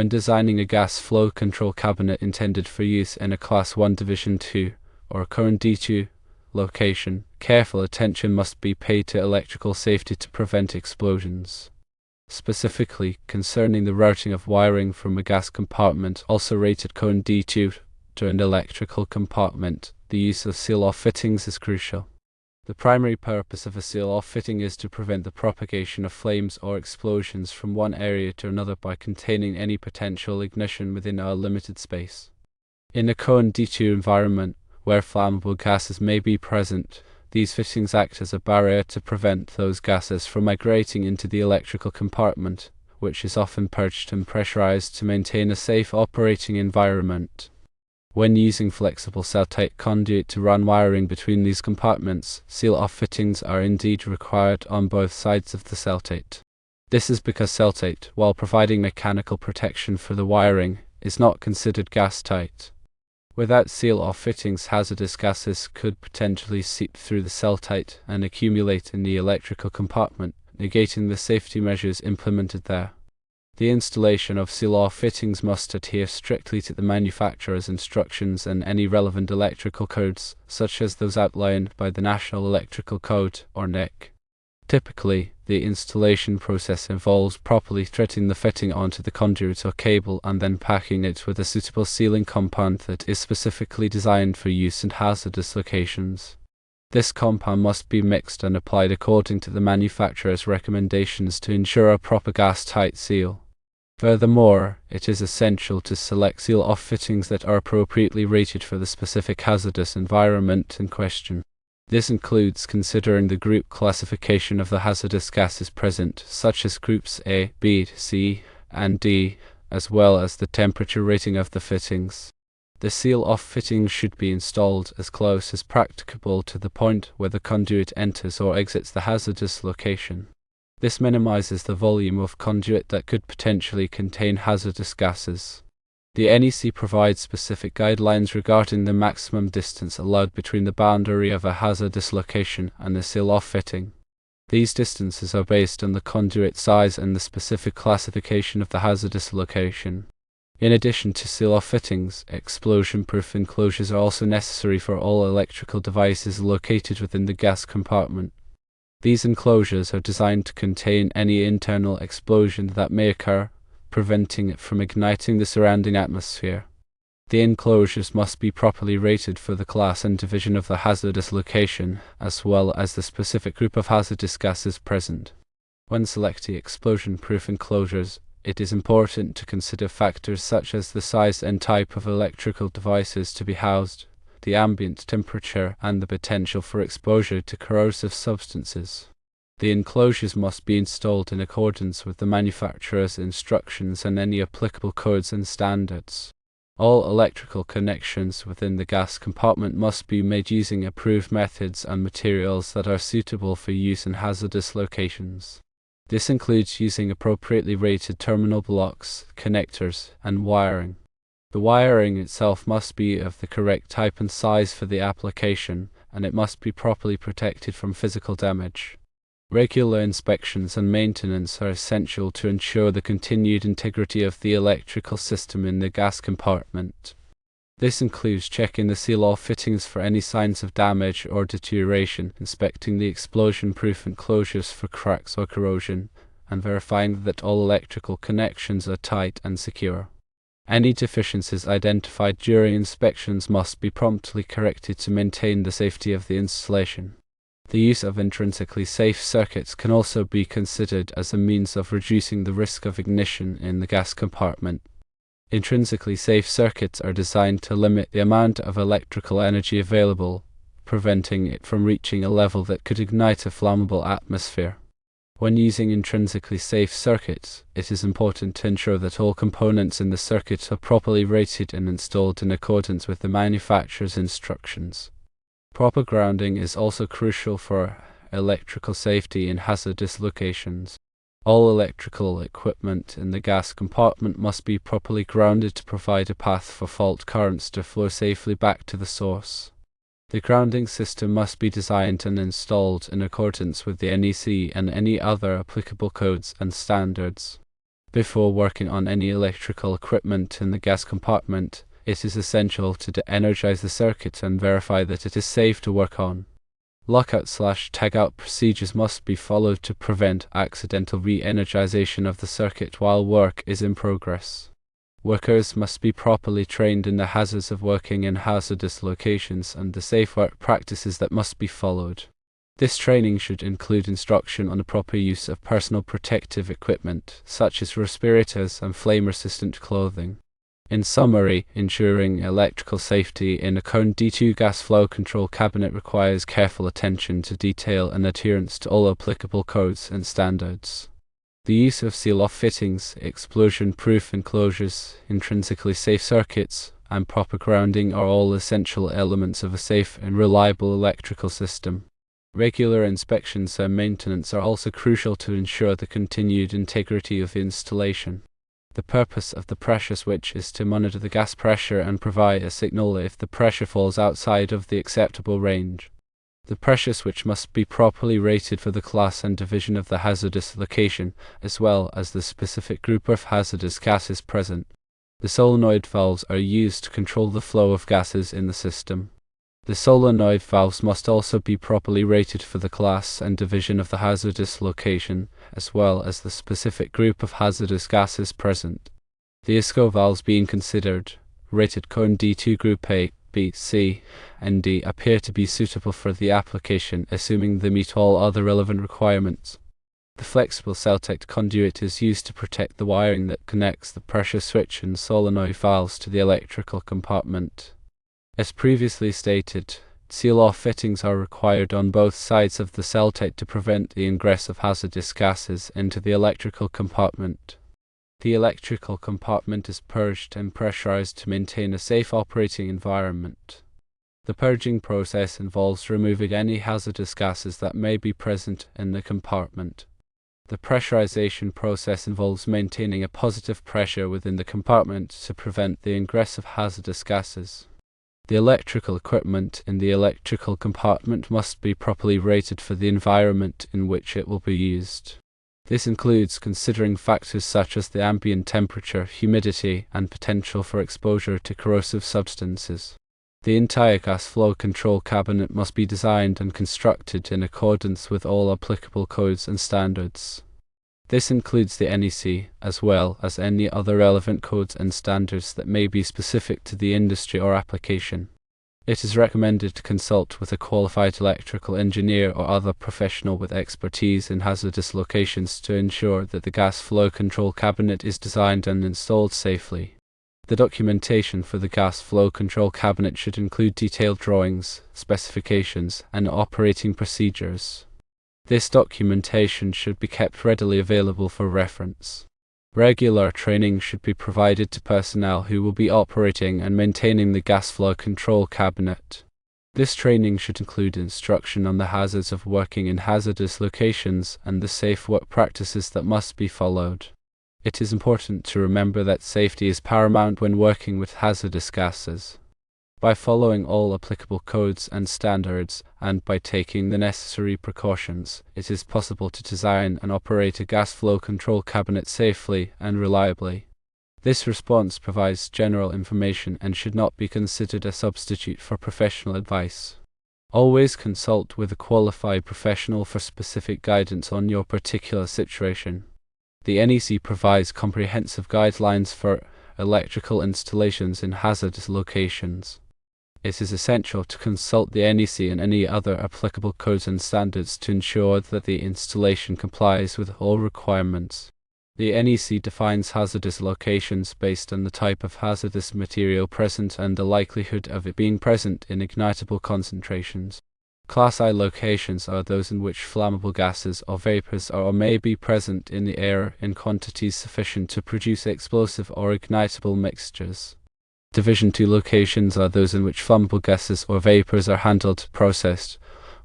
When designing a gas flow control cabinet intended for use in a Class 1 Division 2 or C1D2 location, careful attention must be paid to electrical safety to prevent explosions. Specifically, concerning the routing of wiring from a gas compartment also rated C1D2 to an electrical compartment, the use of seal-off fittings is crucial. The primary purpose of a seal-off fitting is to prevent the propagation of flames or explosions from one area to another by containing any potential ignition within a limited space. In a C1D2 environment, where flammable gases may be present, these fittings act as a barrier to prevent those gases from migrating into the electrical compartment, which is often purged and pressurized to maintain a safe operating environment. When using flexible Sealtite conduit to run wiring between these compartments, seal-off fittings are indeed required on both sides of the Sealtite. This is because Sealtite, while providing mechanical protection for the wiring, is not considered gas-tight. Without seal-off fittings, hazardous gases could potentially seep through the Sealtite and accumulate in the electrical compartment, negating the safety measures implemented there. The installation of seal-off fittings must adhere strictly to the manufacturer's instructions and any relevant electrical codes, such as those outlined by the National Electrical Code, or NEC. Typically, the installation process involves properly threading the fitting onto the conduit or cable and then packing it with a suitable sealing compound that is specifically designed for use in hazardous locations. This compound must be mixed and applied according to the manufacturer's recommendations to ensure a proper gas-tight seal. Furthermore, it is essential to select seal-off fittings that are appropriately rated for the specific hazardous environment in question. This includes considering the group classification of the hazardous gases present, such as groups A, B, C, and D, as well as the temperature rating of the fittings. The seal-off fittings should be installed as close as practicable to the point where the conduit enters or exits the hazardous location. This minimizes the volume of conduit that could potentially contain hazardous gases. The NEC provides specific guidelines regarding the maximum distance allowed between the boundary of a hazardous location and the seal-off fitting. These distances are based on the conduit size and the specific classification of the hazardous location. In addition to seal-off fittings, explosion-proof enclosures are also necessary for all electrical devices located within the gas compartment. These enclosures are designed to contain any internal explosion that may occur, preventing it from igniting the surrounding atmosphere. The enclosures must be properly rated for the class and division of the hazardous location, as well as the specific group of hazardous gases present. When selecting explosion-proof enclosures, it is important to consider factors such as the size and type of electrical devices to be housed, the ambient temperature, and the potential for exposure to corrosive substances. The enclosures must be installed in accordance with the manufacturer's instructions and any applicable codes and standards. All electrical connections within the gas compartment must be made using approved methods and materials that are suitable for use in hazardous locations. This includes using appropriately rated terminal blocks, connectors, and wiring. The wiring itself must be of the correct type and size for the application, and it must be properly protected from physical damage. Regular inspections and maintenance are essential to ensure the continued integrity of the electrical system in the gas compartment. This includes checking the seal-off fittings for any signs of damage or deterioration, inspecting the explosion-proof enclosures for cracks or corrosion, and verifying that all electrical connections are tight and secure. Any deficiencies identified during inspections must be promptly corrected to maintain the safety of the installation. The use of intrinsically safe circuits can also be considered as a means of reducing the risk of ignition in the gas compartment. Intrinsically safe circuits are designed to limit the amount of electrical energy available, preventing it from reaching a level that could ignite a flammable atmosphere. When using intrinsically safe circuits, it is important to ensure that all components in the circuit are properly rated and installed in accordance with the manufacturer's instructions. Proper grounding is also crucial for electrical safety in hazardous locations. All electrical equipment in the gas compartment must be properly grounded to provide a path for fault currents to flow safely back to the source. The grounding system must be designed and installed in accordance with the NEC and any other applicable codes and standards. Before working on any electrical equipment in the gas compartment, it is essential to de-energize the circuit and verify that it is safe to work on. Lockout/tagout procedures must be followed to prevent accidental re-energization of the circuit while work is in progress. Workers must be properly trained in the hazards of working in hazardous locations and the safe work practices that must be followed. This training should include instruction on the proper use of personal protective equipment, such as respirators and flame-resistant clothing. In summary, ensuring electrical safety in a C1D2 gas flow control cabinet requires careful attention to detail and adherence to all applicable codes and standards. The use of seal-off fittings, explosion-proof enclosures, intrinsically safe circuits, and proper grounding are all essential elements of a safe and reliable electrical system. Regular inspections and maintenance are also crucial to ensure the continued integrity of the installation. The purpose of the pressure switch is to monitor the gas pressure and provide a signal if the pressure falls outside of the acceptable range. The pressure switch must be properly rated for the class and division of the hazardous location, as well as the specific group of hazardous gases present. The solenoid valves are used to control the flow of gases in the system. The solenoid valves must also be properly rated for the class and division of the hazardous location, as well as the specific group of hazardous gases present. The ISCO valves being considered, rated C1D2 Group A, B, C, and D, appear to be suitable for the application, assuming they meet all other relevant requirements. The flexible Sealtite conduit is used to protect the wiring that connects the pressure switch and solenoid valves to the electrical compartment. As previously stated, seal-off fittings are required on both sides of the Sealtite to prevent the ingress of hazardous gases into the electrical compartment. The electrical compartment is purged and pressurized to maintain a safe operating environment. The purging process involves removing any hazardous gases that may be present in the compartment. The pressurization process involves maintaining a positive pressure within the compartment to prevent the ingress of hazardous gases. The electrical equipment in the electrical compartment must be properly rated for the environment in which it will be used. This includes considering factors such as the ambient temperature, humidity, and potential for exposure to corrosive substances. The entire gas flow control cabinet must be designed and constructed in accordance with all applicable codes and standards. This includes the NEC, as well as any other relevant codes and standards that may be specific to the industry or application. It is recommended to consult with a qualified electrical engineer or other professional with expertise in hazardous locations to ensure that the gas flow control cabinet is designed and installed safely. The documentation for the gas flow control cabinet should include detailed drawings, specifications, and operating procedures. This documentation should be kept readily available for reference. Regular training should be provided to personnel who will be operating and maintaining the gas flow control cabinet. This training should include instruction on the hazards of working in hazardous locations and the safe work practices that must be followed. It is important to remember that safety is paramount when working with hazardous gases. By following all applicable codes and standards, and by taking the necessary precautions, it is possible to design and operate a gas flow control cabinet safely and reliably. This response provides general information and should not be considered a substitute for professional advice. Always consult with a qualified professional for specific guidance on your particular situation. The NEC provides comprehensive guidelines for electrical installations in hazardous locations. It is essential to consult the NEC and any other applicable codes and standards to ensure that the installation complies with all requirements. The NEC defines hazardous locations based on the type of hazardous material present and the likelihood of it being present in ignitable concentrations. Class I locations are those in which flammable gases or vapors are or may be present in the air in quantities sufficient to produce explosive or ignitable mixtures. Division II locations are those in which flammable gases or vapors are handled, processed,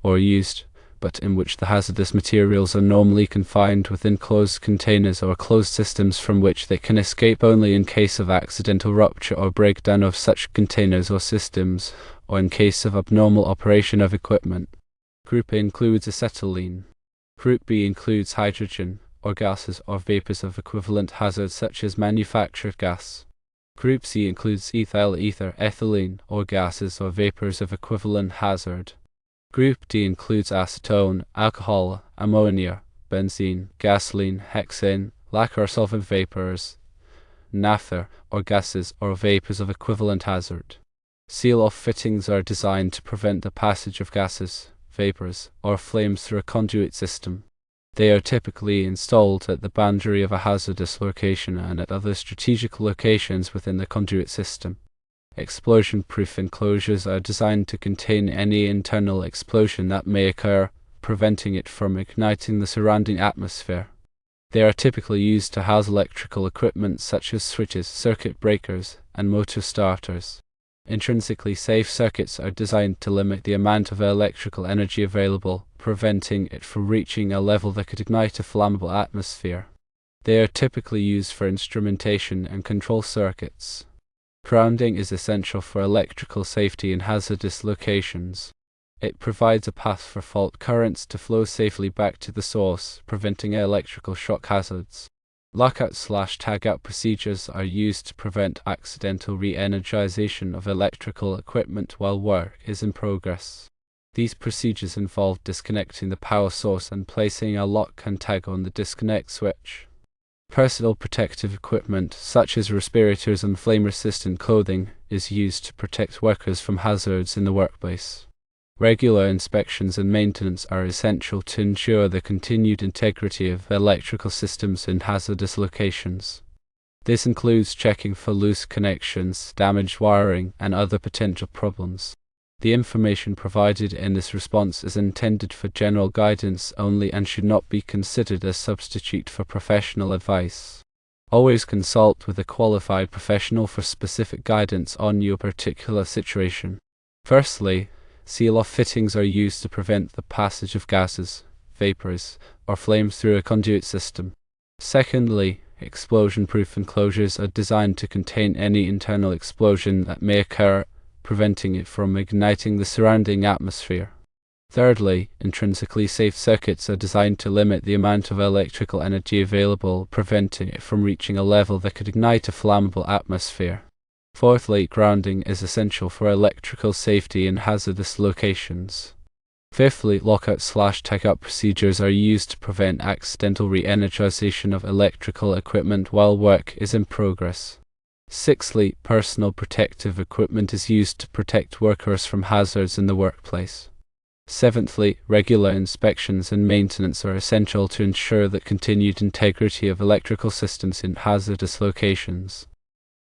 or used, but in which the hazardous materials are normally confined within closed containers or closed systems from which they can escape only in case of accidental rupture or breakdown of such containers or systems, or in case of abnormal operation of equipment. Group A includes acetylene. Group B includes hydrogen, or gases or vapors of equivalent hazard such as manufactured gas. Group C includes ethyl ether, ethylene, or gases or vapors of equivalent hazard. Group D includes acetone, alcohol, ammonia, benzene, gasoline, hexane, lacquer solvent vapors, naphtha, or gases or vapors of equivalent hazard. Seal-off fittings are designed to prevent the passage of gases, vapors, or flames through a conduit system. They are typically installed at the boundary of a hazardous location and at other strategic locations within the conduit system. Explosion-proof enclosures are designed to contain any internal explosion that may occur, preventing it from igniting the surrounding atmosphere. They are typically used to house electrical equipment such as switches, circuit breakers, and motor starters. Intrinsically safe circuits are designed to limit the amount of electrical energy available, preventing it from reaching a level that could ignite a flammable atmosphere. They are typically used for instrumentation and control circuits. Grounding is essential for electrical safety in hazardous locations. It provides a path for fault currents to flow safely back to the source, preventing electrical shock hazards. Lockout/tagout procedures are used to prevent accidental re-energization of electrical equipment while work is in progress. These procedures involve disconnecting the power source and placing a lock and tag on the disconnect switch. Personal protective equipment, such as respirators and flame-resistant clothing, is used to protect workers from hazards in the workplace. Regular inspections and maintenance are essential to ensure the continued integrity of electrical systems in hazardous locations. This includes checking for loose connections, damaged wiring, and other potential problems. The information provided in this response is intended for general guidance only and should not be considered a substitute for professional advice. Always consult with a qualified professional for specific guidance on your particular situation. Firstly, seal-off fittings are used to prevent the passage of gases, vapors, or flames through a conduit system. Secondly, explosion-proof enclosures are designed to contain any internal explosion that may occur, preventing it from igniting the surrounding atmosphere. Thirdly, intrinsically safe circuits are designed to limit the amount of electrical energy available, preventing it from reaching a level that could ignite a flammable atmosphere. Fourthly, grounding is essential for electrical safety in hazardous locations. Fifthly, lockout/tagout procedures are used to prevent accidental re-energization of electrical equipment while work is in progress. Sixthly, personal protective equipment is used to protect workers from hazards in the workplace. Seventhly, regular inspections and maintenance are essential to ensure the continued integrity of electrical systems in hazardous locations.